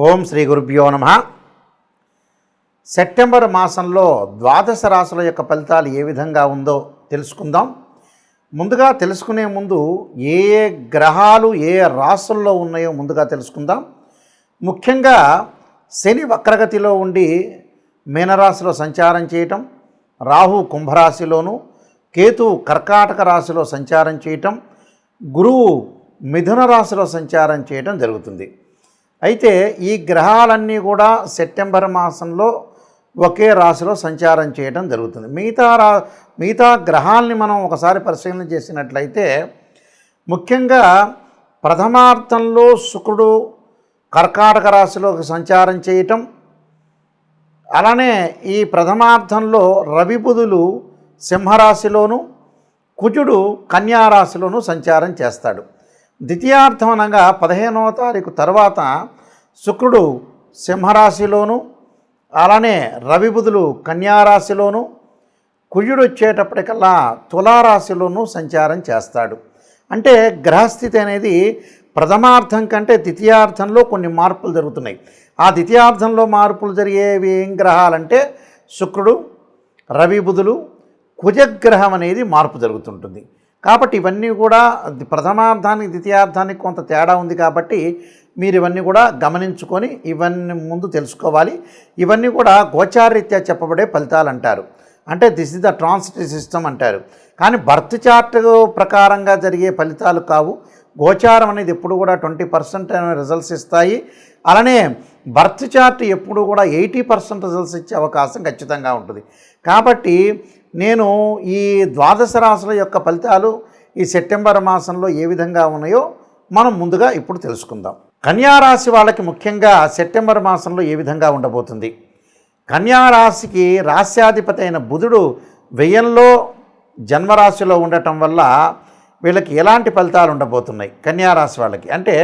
ఓం శ్రీ గురుభ్యో నమః. సెప్టెంబర్ మాసంలో ద్వాదశ రాశుల యొక్క ఫలితాలు ఏ విధంగా ఉందో తెలుసుకుందాం. ముందుగా తెలుసుకునే ముందు ఏ ఏ గ్రహాలు ఏ రాశుల్లో ఉన్నాయో ముందుగా తెలుసుకుందాం. ముఖ్యంగా శని వక్రగతిలో ఉండి మీనరాశిలో సంచారం చేయటం, రాహు కుంభరాశిలోను, కేతు కర్కాటక రాశిలో సంచారం చేయటం, గురువు మిథున రాశిలో సంచారం చేయటం జరుగుతుంది. అయితే ఈ గ్రహాలన్నీ కూడా సెప్టెంబర్ మాసంలో ఒకే రాశిలో సంచారం చేయడం జరుగుతుంది. మిగతా గ్రహాలని మనం ఒకసారి పరిశీలన చేసినట్లయితే ముఖ్యంగా ప్రథమార్థంలో శుక్రుడు కర్కాటక రాశిలో సంచారం చేయటం, అలానే ఈ ప్రథమార్థంలో రవి బుధులు సింహరాశిలోను, కుజుడు కన్యారాశిలోను సంచారం చేస్తాడు. ద్వితీయార్థం అనగా 15వ తారీఖు తర్వాత శుక్రుడు సింహరాశిలోను, అలానే రవి బుధులు కన్యారాశిలోను, కుజుడు వచ్చేటప్పటికల్లా తులారాశిలోను సంచారం చేస్తాడు. అంటే గ్రహస్థితి అనేది ప్రథమార్థం కంటే ద్వితీయార్థంలో కొన్ని మార్పులు జరుగుతున్నాయి. ఆ ద్వితీయార్థంలో మార్పులు జరిగేవి ఏం గ్రహాలంటే శుక్రుడు, రవి బుధులు, కుజగ్రహం అనేది మార్పు జరుగుతుంటుంది. కాబట్టి ఇవన్నీ కూడా ప్రథమార్థానికి ద్వితీయార్థానికి కొంత తేడా ఉంది. కాబట్టి మీరు ఇవన్నీ కూడా గమనించుకొని ఇవన్నీ ముందు తెలుసుకోవాలి. ఇవన్నీ కూడా గోచారరీత్యా చెప్పబడే ఫలితాలు అంటారు. అంటే this is the transitive system అంటారు. కానీ బర్త్ చార్ట్ ప్రకారంగా జరిగే ఫలితాలు కావు. గోచారం అనేది ఎప్పుడు కూడా 20% రిజల్ట్స్ ఇస్తాయి. అలానే బర్త్ చార్ట్ ఎప్పుడు కూడా 80% రిజల్ట్స్ ఇచ్చే అవకాశం ఖచ్చితంగా ఉంటుంది. కాబట్టి నేను ఈ ద్వాదశ రాశుల యొక్క ఫలితాలు ఈ సెప్టెంబర్ మాసంలో ఏ విధంగా ఉన్నాయో మనం ముందుగా ఇప్పుడు తెలుసుకుందాం. కన్యారాశి వాళ్ళకి ముఖ్యంగా సెప్టెంబర్ మాసంలో ఏ విధంగా ఉండబోతుంది. కన్యారాశికి రాశ్యాధిపతి అయిన బుధుడు వ్యయంలో జన్మరాశిలో ఉండటం వల్ల వీళ్ళకి ఎలాంటి ఫలితాలు ఉండబోతున్నాయి కన్యారాశి వాళ్ళకి అంటే,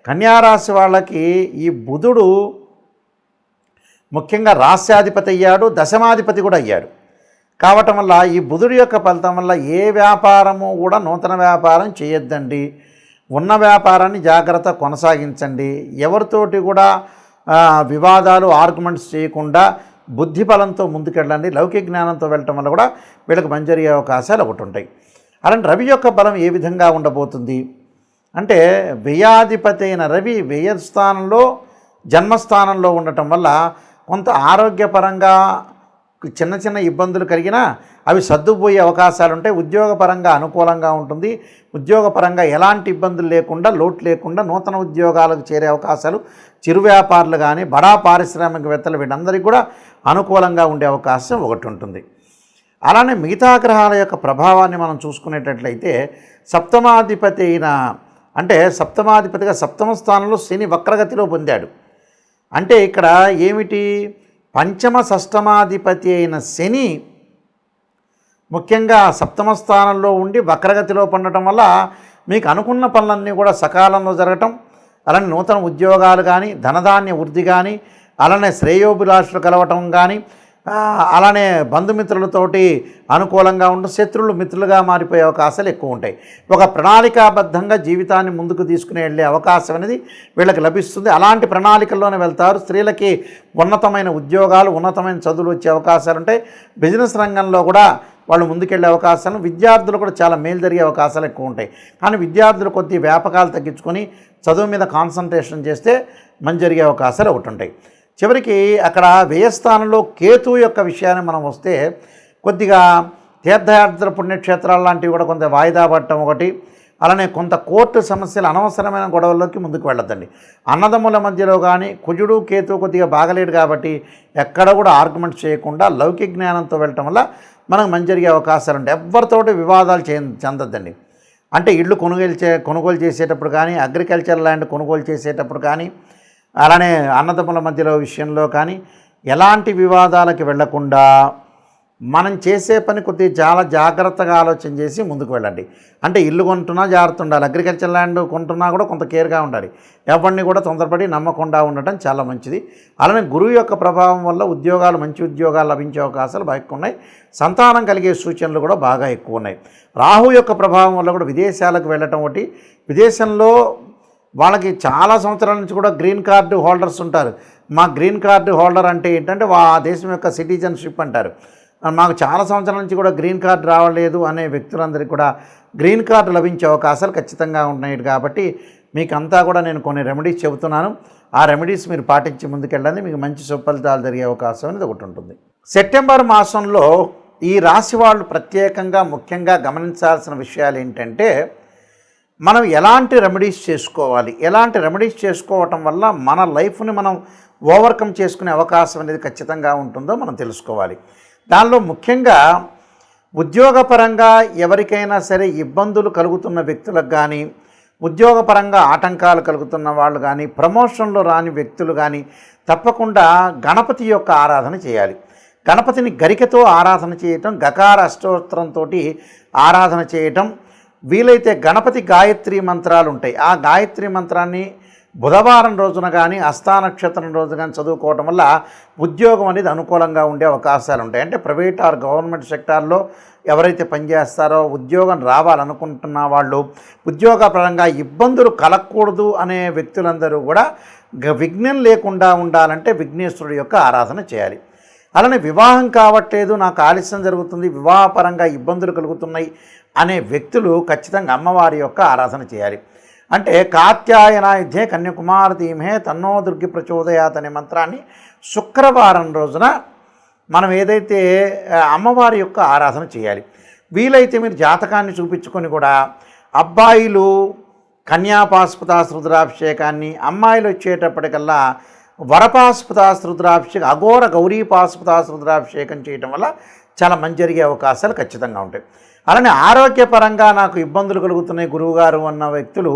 కన్యారాశి వాళ్ళకి ఈ బుధుడు ముఖ్యంగా రాశ్యాధిపతి అయ్యాడు, దశమాధిపతి కూడా అయ్యాడు. కావటం వల్ల ఈ బుధుడి యొక్క ఫలితం వల్ల ఏ వ్యాపారము కూడా నూతన వ్యాపారం చేయొద్దండి. ఉన్న వ్యాపారాన్ని జాగ్రత్త కొనసాగించండి. ఎవరితోటి కూడా వివాదాలు ఆర్గ్యుమెంట్స్ చేయకుండా బుద్ధి బలంతో ముందుకెళ్ళండి. లౌకిక జ్ఞానంతో వెళ్ళటం వల్ల కూడా వీళ్ళకి మంచి జరిగే అవకాశాలు ఒకటి ఉంటాయి. అలాంటి రవి యొక్క బలం ఏ విధంగా ఉండబోతుంది అంటే, వ్యయాధిపతి అయిన రవి వ్యయస్థానంలో జన్మస్థానంలో ఉండటం వల్ల కొంత ఆరోగ్యపరంగా చిన్న చిన్న ఇబ్బందులు కలిగినా అవి సర్దుపోయే అవకాశాలు ఉంటాయి. ఉద్యోగపరంగా అనుకూలంగా ఉంటుంది. ఉద్యోగపరంగా ఎలాంటి ఇబ్బందులు లేకుండా, లోటు లేకుండా నూతన ఉద్యోగాలకు చేరే అవకాశాలు, చిరు వ్యాపారులు కానీ బడా పారిశ్రామికవేత్తలు వీళ్ళందరికీ కూడా అనుకూలంగా ఉండే అవకాశం ఒకటి ఉంటుంది. అలానే మిగతా గ్రహాల యొక్క ప్రభావాన్ని మనం చూసుకునేటట్లయితే సప్తమాధిపతి అయిన సప్తమాధిపతిగా సప్తమ స్థానంలో శని వక్రగతిలో పొందాడు. అంటే ఇక్కడ ఏమిటి, పంచమ షష్టమాధిపతి అయిన శని ముఖ్యంగా సప్తమ స్థానంలో ఉండి వక్రగతిలో పొందడం వల్ల మీకు అనుకున్న పనులన్నీ కూడా సకాలంలో జరగటం, అలానే నూతన ఉద్యోగాలు కానీ, ధనధాన్య వృద్ధి కానీ, అలానే శ్రేయోభిలాషులు కలవటం కానీ, అలానే బంధుమిత్రులతోటి అనుకూలంగా ఉంటూ శత్రువులు మిత్రులుగా మారిపోయే అవకాశాలు ఎక్కువ ఉంటాయి. ఒక ప్రణాళికాబద్ధంగా జీవితాన్ని ముందుకు తీసుకుని వెళ్ళే అవకాశం అనేది వీళ్ళకి లభిస్తుంది. అలాంటి ప్రణాళికల్లోనే వెళ్తారు. స్త్రీలకి ఉన్నతమైన ఉద్యోగాలు, ఉన్నతమైన చదువులు వచ్చే అవకాశాలు ఉంటాయి. బిజినెస్ రంగంలో కూడా వాళ్ళు ముందుకెళ్ళే అవకాశాలు, విద్యార్థులు కూడా చాలా మేలు జరిగే అవకాశాలు ఎక్కువ ఉంటాయి. కానీ విద్యార్థులు కొద్ది వ్యాపకాలు తగ్గించుకొని చదువు మీద కాన్సన్ట్రేషన్ చేస్తే మంచి జరిగే అవకాశాలు ఒకటి ఉంటాయి. చివరికి అక్కడ వ్యయస్థానంలో కేతు యొక్క విషయాన్ని మనం వస్తే కొద్దిగా తీర్థయాత్ర పుణ్యక్షేత్రాలు లాంటివి కూడా కొంత వాయిదా పడటం ఒకటి, అలానే కొంత కోర్టు సమస్యలు, అనవసరమైన గొడవల్లోకి ముందుకు వెళ్ళొద్దండి. అన్నదమ్ముల మధ్యలో కానీ కుజుడు కేతు కొద్దిగా బాగలేడు కాబట్టి ఎక్కడ కూడా ఆర్గ్యుమెంట్స్ చేయకుండా లౌకిక జ్ఞానంతో వెళ్ళటం వల్ల మనకు మంచి జరిగే అవకాశాలు ఉంటాయి. ఎవరితోటి వివాదాలు చెందొద్దండి. అంటే ఇళ్ళు కొనుగోలు చేసేటప్పుడు కానీ, అగ్రికల్చర్ ల్యాండ్ కొనుగోలు చేసేటప్పుడు కానీ, అలానే అన్నదమ్ముల మధ్యలో విషయంలో కానీ ఎలాంటి వివాదాలకు వెళ్లకుండా మనం చేసే పని కొద్దిగా చాలా జాగ్రత్తగా ఆలోచన చేసి ముందుకు వెళ్ళండి. అంటే ఇల్లు కొంటున్నా జాగ్రత్త ఉండాలి, అగ్రికల్చర్ ల్యాండ్ కొంటున్నా కూడా కొంత కేర్గా ఉండాలి. ఎవరిని కూడా తొందరపడి నమ్మకుండా ఉండటం చాలా మంచిది. అలానే గురువు యొక్క ప్రభావం వల్ల మంచి ఉద్యోగాలు లభించే అవకాశాలు బాగా ఎక్కువ ఉన్నాయి. సంతానం కలిగే సూచనలు కూడా బాగా ఎక్కువ ఉన్నాయి. రాహు యొక్క ప్రభావం వల్ల కూడా విదేశాలకు వెళ్ళటం ఒకటి, విదేశంలో వాళ్ళకి చాలా సంవత్సరాల నుంచి కూడా గ్రీన్ కార్డు హోల్డర్స్ ఉంటారు. మా గ్రీన్ కార్డు హోల్డర్ అంటే ఏంటంటే ఆ దేశం యొక్క సిటిజన్షిప్ అంటారు. మాకు చాలా సంవత్సరాల నుంచి కూడా గ్రీన్ కార్డు రావలేదు అనే వ్యక్తులందరికీ కూడా గ్రీన్ కార్డు లభించే అవకాశాలు ఖచ్చితంగా ఉన్నాయి. కాబట్టి మీకంతా కూడా నేను కొన్ని రెమెడీస్ చెబుతున్నాను. ఆ రెమెడీస్ మీరు పాటించి ముందుకెళ్ళండి, మీకు మంచి సుఫలితాలు జరిగే అవకాశం అనేది ఒకటి ఉంటుంది. సెప్టెంబర్ మాసంలో ఈ రాశి వాళ్ళు ప్రత్యేకంగా ముఖ్యంగా గమనించాల్సిన విషయాలు ఏంటంటే, మనం ఎలాంటి రెమెడీస్ చేసుకోవాలి, ఎలాంటి రెమెడీస్ చేసుకోవటం వల్ల మన లైఫ్ని మనం ఓవర్కమ్ చేసుకునే అవకాశం అనేది ఖచ్చితంగా ఉంటుందో మనం తెలుసుకోవాలి. దానిలో ముఖ్యంగా ఉద్యోగపరంగా ఎవరికైనా సరే ఇబ్బందులు కలుగుతున్న వ్యక్తులకు కానీ, ఉద్యోగపరంగా ఆటంకాలు కలుగుతున్న వాళ్ళు కానీ, ప్రమోషన్లో రాని వ్యక్తులు కానీ తప్పకుండా గణపతి యొక్క ఆరాధన చేయాలి. గణపతిని గరికతో ఆరాధన చేయటం, గకార అష్టోత్తరంతో ఆరాధన చేయటం, వీలైతే గణపతి గాయత్రి మంత్రాలు ఉంటాయి, ఆ గాయత్రి మంత్రాన్ని బుధవారం రోజున కానీ హస్తానక్షత్రం రోజు కానీ చదువుకోవటం వల్ల ఉద్యోగం అనేది అనుకూలంగా ఉండే అవకాశాలు ఉంటాయి. అంటే ప్రైవేట్ ఆర్ గవర్నమెంట్ సెక్టార్లో ఎవరైతే పనిచేస్తారో ఉద్యోగం రావాలనుకుంటున్న వాళ్ళు, ఉద్యోగపరంగా ఇబ్బందులు కలగకూడదు అనే వ్యక్తులందరూ కూడా విఘ్నం లేకుండా ఉండాలంటే విఘ్నేశ్వరుడు యొక్క ఆరాధన చేయాలి. అలానే వివాహం కావట్లేదు, నాకు ఆలస్యం జరుగుతుంది, వివాహపరంగా ఇబ్బందులు కలుగుతున్నాయి అనే వ్యక్తులు ఖచ్చితంగా అమ్మవారి యొక్క ఆరాధన చేయాలి. అంటే కాత్యాయనాయుధ్యే కన్యాకుమారి ధీమహే తన్నో దుర్గి ప్రచోదయాత్ అనే మంత్రాన్ని శుక్రవారం రోజున మనం ఏదైతే అమ్మవారి యొక్క ఆరాధన చేయాలి. వీలైతే మీరు జాతకాన్ని చూపించుకొని కూడా అబ్బాయిలు కన్యాపాస్పదాస్ రుద్రాభిషేకాన్ని, అమ్మాయిలు వచ్చేటప్పటికల్లా వరపాస్పదాస్ రుద్రాభిషేకం, అఘోర గౌరీపాస్పదాస్ రుద్రాభిషేకం చేయటం వల్ల చాలా మంచి జరిగే అవకాశాలు ఖచ్చితంగా ఉంటాయి. అలానే ఆరోగ్యపరంగా నాకు ఇబ్బందులు కలుగుతున్నాయి గురువుగారు అన్న వ్యక్తులు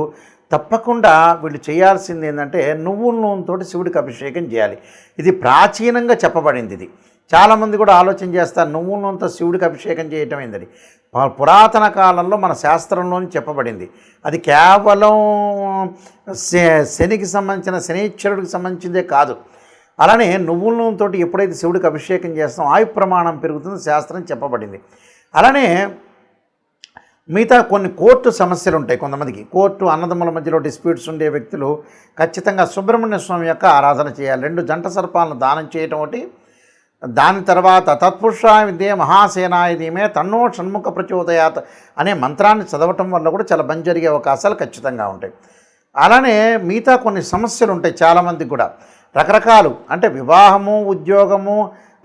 తప్పకుండా వీళ్ళు చేయాల్సింది ఏంటంటే నువ్వుల నూనెతో శివుడికి అభిషేకం చేయాలి. ఇది ప్రాచీనంగా చెప్పబడింది. ఇది చాలామంది కూడా ఆలోచన చేస్తారు, నువ్వుల నూనెతో శివుడికి అభిషేకం చేయటం ఏందని. పురాతన కాలంలో మన శాస్త్రంలోని చెప్పబడింది. అది కేవలం శనికి సంబంధించిన శనీశ్వరుడికి సంబంధించిందే కాదు. అలానే నువ్వుల నూనెతో ఎప్పుడైతే శివుడికి అభిషేకం చేస్తామో ఆయు ప్రమాణం పెరుగుతుంది, శాస్త్రం చెప్పబడింది. అలానే మిగతా కొన్ని కోర్టు సమస్యలు ఉంటాయి. కొంతమందికి కోర్టు అన్నదమ్ముల మధ్యలో డిస్ప్యూట్స్ ఉండే వ్యక్తులు ఖచ్చితంగా సుబ్రహ్మణ్య స్వామి యొక్క ఆరాధన చేయాలి. 2 జంట సర్పాలను దానం చేయటం ఒకటి, దాని తర్వాత తత్పురుషాయ విద్యే మహాసేనాయ ధీమే తన్నో షణ్ముఖ ప్రచోదయాత్ అనే మంత్రాన్ని చదవటం వల్ల కూడా చాలా మంచి జరిగే అవకాశాలు ఖచ్చితంగా ఉంటాయి. అలానే మిగతా కొన్ని సమస్యలు ఉంటాయి చాలామందికి కూడా రకరకాలు, అంటే వివాహము, ఉద్యోగము,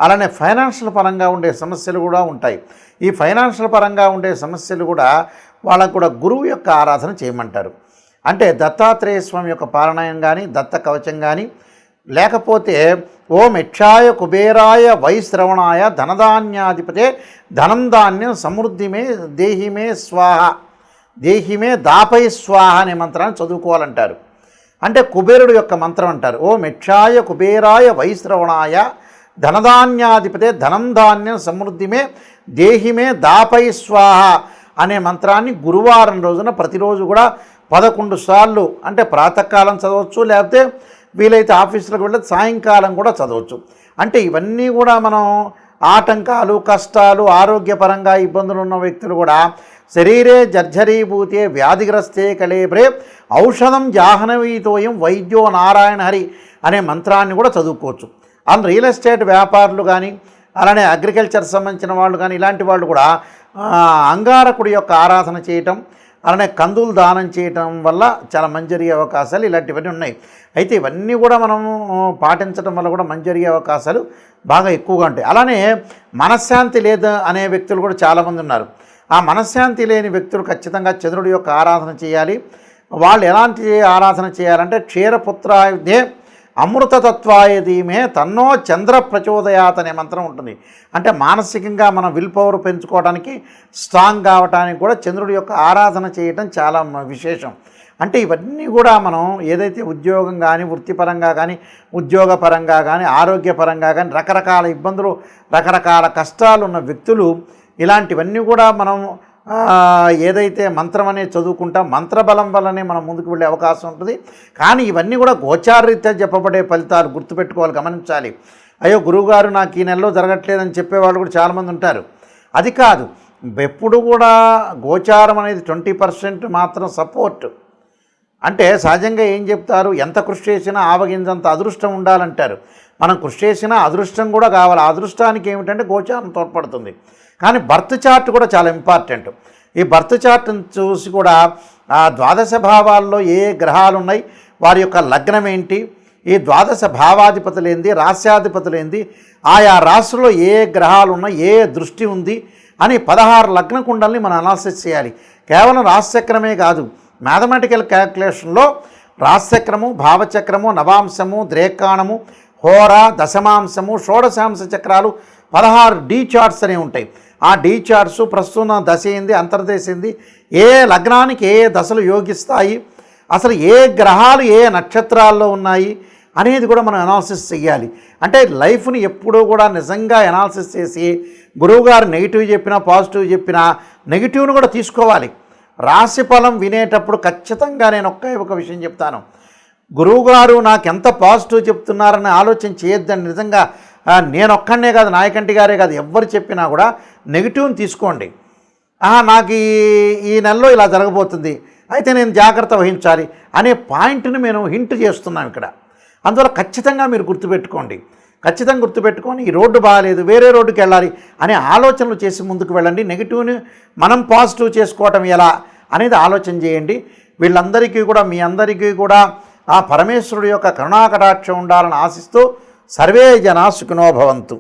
అలానే ఫైనాన్షియల్ పరంగా ఉండే సమస్యలు కూడా ఉంటాయి. ఈ ఫైనాన్షియల్ పరంగా ఉండే సమస్యలు కూడా వాళ్ళకు కూడా గురువు యొక్క ఆరాధన చేయమంటారు. అంటే దత్తాత్రేయ స్వామి యొక్క పారాయణం కానీ, దత్త కవచం కానీ, లేకపోతే ఓం యక్షాయ కుబేరాయ వైశ్రవణాయ ధనధాన్యాధిపతే ధనం ధాన్యం సమృద్ధిమే దేహిమే స్వాహ దేహిమే దాపై స్వాహ అనే మంత్రాన్ని చదువుకోవాలంటారు. అంటే కుబేరుడు యొక్క మంత్రం అంటారు. ఓం యక్షాయ కుబేరాయ వైశ్రవణాయ ధనధాన్యాధిపతే ధనం ధాన్యం సమృద్ధిమే దేహిమే దాపై స్వాహ అనే మంత్రాన్ని గురువారం రోజున ప్రతిరోజు కూడా 11 సార్లు, అంటే ప్రాతకాలం చదవచ్చు, లేకపోతే వీలైతే ఆఫీసులకు వెళ్ళి సాయంకాలం కూడా చదవచ్చు. అంటే ఇవన్నీ కూడా మనం ఆటంకాలు, కష్టాలు, ఆరోగ్యపరంగా ఇబ్బందులు ఉన్న వ్యక్తులు కూడా శరీరే జర్జరీభూతే వ్యాధిగ్రస్తే కళేబ్రే ఔషధం జాహ్నవీతోయం వైద్యో నారాయణ హరి అనే మంత్రాన్ని కూడా చదువుకోవచ్చు. అండ్ రియల్ ఎస్టేట్ వ్యాపారులు కానీ, అలానే అగ్రికల్చర్ సంబంధించిన వాళ్ళు కానీ, ఇలాంటి వాళ్ళు కూడా అంగారకుడి యొక్క ఆరాధన చేయటం, అలానే కందులు దానం చేయటం వల్ల చాలా మంచి జరిగే అవకాశాలు ఇలాంటివన్నీ ఉన్నాయి. అయితే ఇవన్నీ కూడా మనం పాటించడం వల్ల కూడా మంచి జరిగే అవకాశాలు బాగా ఎక్కువగా ఉంటాయి. అలానే మనశ్శాంతి లేదు అనే వ్యక్తులు కూడా చాలామంది ఉన్నారు. ఆ మనశ్శాంతి లేని వ్యక్తులు ఖచ్చితంగా చంద్రుడి యొక్క ఆరాధన చేయాలి. వాళ్ళు ఎలాంటి ఆరాధన చేయాలంటే క్షీరపుత్రాయుధే అమృతతత్వాయ ధీమే తన్నో చంద్ర ప్రచోదయాత్ అనే మంత్రం ఉంటుంది. అంటే మానసికంగా మనం విల్ పవర్ పెంచుకోవడానికి, స్ట్రాంగ్ కావడానికి కూడా చంద్రుడి యొక్క ఆరాధన చేయటం చాలా విశేషం. అంటే ఇవన్నీ కూడా మనం ఏదైతే ఉద్యోగం కానీ, వృత్తిపరంగా కానీ, ఉద్యోగపరంగా కానీ, ఆరోగ్యపరంగా కానీ రకరకాల ఇబ్బందులు, రకరకాల కష్టాలు ఉన్న వ్యక్తులు ఇలాంటివన్నీ కూడా మనం ఏదైతే మంత్రం అనేది చదువుకుంటాం, మంత్రబలం వల్లనే మనం ముందుకు వెళ్ళే అవకాశం ఉంటుంది. కానీ ఇవన్నీ కూడా గోచారరీత్యా చెప్పబడే ఫలితాలు గుర్తుపెట్టుకోవాలి, గమనించాలి. అయ్యో గురువుగారు నాకు ఈ నెలలో జరగట్లేదని చెప్పేవాళ్ళు కూడా చాలామంది ఉంటారు. అది కాదు, ఎప్పుడు కూడా గోచారం అనేది 20% మాత్రం సపోర్ట్. అంటే సహజంగా ఏం చెప్తారు, ఎంత కృషి చేసినా ఆవగింజంత అదృష్టం ఉండాలంటారు. మనం కృషి చేసినా అదృష్టం కూడా కావాలి. ఆ అదృష్టానికి ఏమిటంటే గోచారం తోడ్పడుతుంది. కానీ బర్త్ చార్ట్ కూడా చాలా ఇంపార్టెంట్. ఈ బర్త్ చార్ట్ని చూసి కూడా ఆ ద్వాదశ భావాల్లో ఏ గ్రహాలు ఉన్నాయి, వారి యొక్క లగ్నం ఏంటి, ఈ ద్వాదశ భావాధిపతులు ఏంది, రాస్యాధిపతులు ఏంది, ఆయా రాశుల్లో ఏ గ్రహాలు ఉన్నాయి, ఏ దృష్టి ఉంది అని 16 లగ్న కుండల్ని మనం అనాలిసిస్ చేయాలి. కేవలం రాశిచక్రమే కాదు, మ్యాథమెటికల్ క్యాల్కులేషన్లో రాశిచక్రము, భావచక్రము, నవాంశము, ద్రేకాణము, హోర, దశమాంశము, షోడశాంశ చక్రాలు 16 డీ చార్ట్స్ అనేవి ఉంటాయి. ఆ డీ చార్ట్స్ ప్రస్తుతం దశ ఏంది, అంతర్దశ ఏంది, ఏ లగ్నానికి ఏ దశలు యోగిస్తాయి, అసలు ఏ గ్రహాలు ఏ నక్షత్రాల్లో ఉన్నాయి అనేది కూడా మనం అనాలిసిస్ చేయాలి. అంటే లైఫ్ని ఎప్పుడూ కూడా నిజంగా అనాలిసిస్ చేసి గురువుగారు నెగిటివ్ చెప్పినా పాజిటివ్ చెప్పినా నెగిటివ్ను కూడా తీసుకోవాలి. రాశి ఫలం వినేటప్పుడు ఖచ్చితంగా నేను ఒక విషయం చెప్తాను, గురువుగారు నాకు ఎంత పాజిటివ్ చెప్తున్నారని ఆలోచన చేయొద్దని. నిజంగా నేను ఒక్కడనే కాదు, నాయకంటి గారే కాదు, ఎవ్వరు చెప్పినా కూడా నెగిటివ్ని తీసుకోండి. నాకు ఈ నెలలో ఇలా జరగబోతుంది, అయితే నేను జాగ్రత్త వహించాలి అనే పాయింట్ని మేము హింట్ చేస్తున్నాం ఇక్కడ. అందువల్ల ఖచ్చితంగా మీరు గుర్తుపెట్టుకోండి, ఖచ్చితంగా గుర్తుపెట్టుకొని ఈ రోడ్డు బాగాలేదు, వేరే రోడ్డుకి వెళ్ళాలి అనే ఆలోచనలు చేసి ముందుకు వెళ్ళండి. నెగిటివ్ని మనం పాజిటివ్ చేసుకోవటం ఎలా అనేది ఆలోచన చేయండి. వీళ్ళందరికీ కూడా, మీ అందరికీ కూడా ఆ పరమేశ్వరుడు యొక్క కరుణాకటాక్షం ఉండాలని ఆశిస్తూ సర్వే జనా సుఖినో భవంతు.